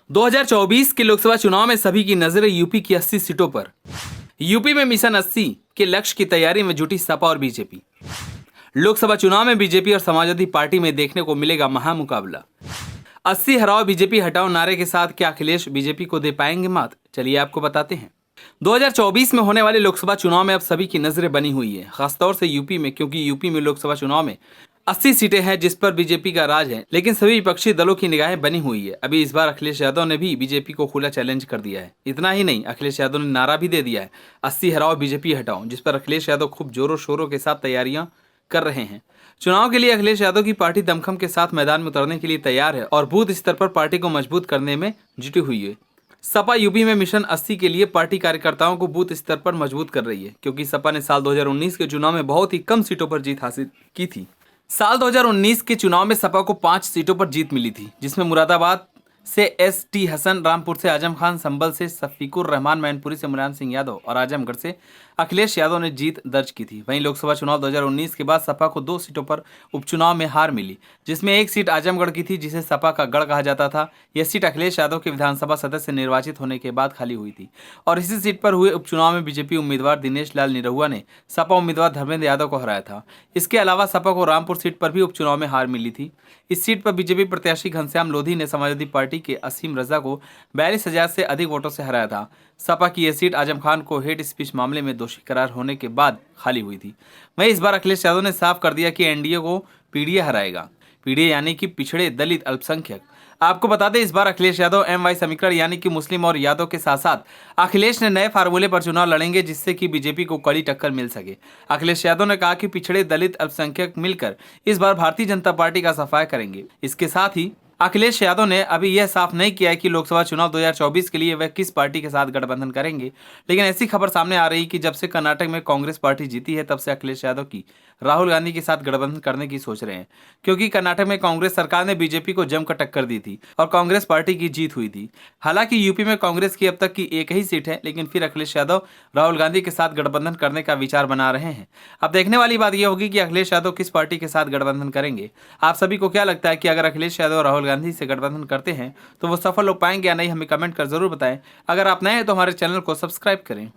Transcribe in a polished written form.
2024 के लोकसभा चुनाव में सभी की नजरें यूपी की 80 सीटों पर। यूपी में मिशन 80 के लक्ष्य की तैयारी में जुटी सपा और बीजेपी। लोकसभा चुनाव में बीजेपी और समाजवादी पार्टी में देखने को मिलेगा महामुकाबला। 80 हराओ बीजेपी हटाओ नारे के साथ क्या अखिलेश बीजेपी को दे पाएंगे मात? चलिए आपको बताते हैं। 2024 में होने वाले लोकसभा चुनाव में अब सभी की नजरें बनी हुई है, खासतौर से यूपी में, क्योंकि यूपी में लोकसभा चुनाव में 80 सीटें हैं जिस पर बीजेपी का राज है, लेकिन सभी विपक्षी दलों की निगाहें बनी हुई है। अभी इस बार अखिलेश यादव ने भी बीजेपी को खुला चैलेंज कर दिया है। इतना ही नहीं, अखिलेश यादव ने नारा भी दे दिया है, 80 हराओ बीजेपी हटाओ, जिस पर अखिलेश यादव खूब जोरों शोरों के साथ तैयारियां कर रहे हैं। चुनाव के लिए अखिलेश यादव की पार्टी दमखम के साथ मैदान में उतरने के लिए तैयार है और बूथ स्तर पर पार्टी को मजबूत करने में जुटी हुई है। सपा यूपी में मिशन 80 के लिए पार्टी कार्यकर्ताओं को बूथ स्तर पर मजबूत कर रही है, क्योंकि सपा ने साल 2019 के चुनाव में बहुत ही कम सीटों पर जीत हासिल की थी। साल 2019 के चुनाव में सपा को 5 सीटों पर जीत मिली थी, जिसमें मुरादाबाद से एस.टी. हसन, रामपुर से आजम खान, संभल से शफीकुर रहमान, मैनपुरी से मुलायम सिंह यादव और आजमगढ़ से अखिलेश यादव ने जीत दर्ज की थी। वहीं लोकसभा चुनाव 2019 के बाद सपा को 2 सीटों पर उपचुनाव में हार मिली, जिसमें एक सीट आजमगढ़ की थी, जिसे सपा का गढ़ कहा जाता था। यह सीट अखिलेश यादव के विधानसभा सदस्य निर्वाचित होने के बाद खाली हुई थी और इसी सीट पर हुए उपचुनाव में बीजेपी उम्मीदवार दिनेश लाल निरहुआ ने सपा उम्मीदवार धर्मेंद्र यादव को हराया था। इसके अलावा सपा को रामपुर सीट पर भी उपचुनाव में हार मिली थी। इस सीट पर बीजेपी प्रत्याशी घनश्याम लोधी ने समाजवादी पार्टी के असीम रजा को 42,000 से अधिक वोटों से हराया था। सपा की यह सीट आजम खान को हेट स्पीच मामले में दोषी करार होने के बाद खाली हुई थी। वहीं इस बार अखिलेश यादव ने साफ कर दिया कि एनडीए को पीडीए हराएगा। पीडीए यानी कि पिछड़े दलित अल्पसंख्यक। आपको बता दें, इस बार अखिलेश यादव एम.वाई समीकरण यानी कि मुस्लिम और यादव के साथ साथ अखिलेश ने नए फार्मूले पर चुनाव लड़ेंगे, जिससे कि बीजेपी को कड़ी टक्कर मिल सके। अखिलेश यादव ने कहा कि पिछड़े दलित अल्पसंख्यक मिलकर इस बार भारतीय जनता पार्टी का सफाया करेंगे। इसके साथ ही अखिलेश यादव ने अभी यह साफ नहीं किया है कि लोकसभा चुनाव 2024 के लिए वह किस पार्टी के साथ गठबंधन करेंगे, लेकिन ऐसी खबर सामने आ रही कि जब से कर्नाटक में कांग्रेस पार्टी जीती है, तब से अखिलेश यादव की राहुल गांधी के साथ गठबंधन करने की सोच रहे हैं, क्योंकि कर्नाटक में कांग्रेस सरकार ने बीजेपी को जमकर टक्कर दी थी और कांग्रेस पार्टी की जीत हुई थी। हालांकि यूपी में कांग्रेस की अब तक की एक ही सीट है, लेकिन फिर अखिलेश यादव राहुल गांधी के साथ गठबंधन करने का विचार बना रहे हैं। अब देखने वाली बात यह होगी कि अखिलेश यादव किस पार्टी के साथ गठबंधन करेंगे। आप सभी को क्या लगता है कि अगर अखिलेश यादव राहुल गांधी से गठबंधन करते हैं तो वो सफल हो पाएंगे या नहीं, हमें कमेंट कर जरूर बताएं। अगर आप नए हैं तो हमारे चैनल को सब्सक्राइब करें।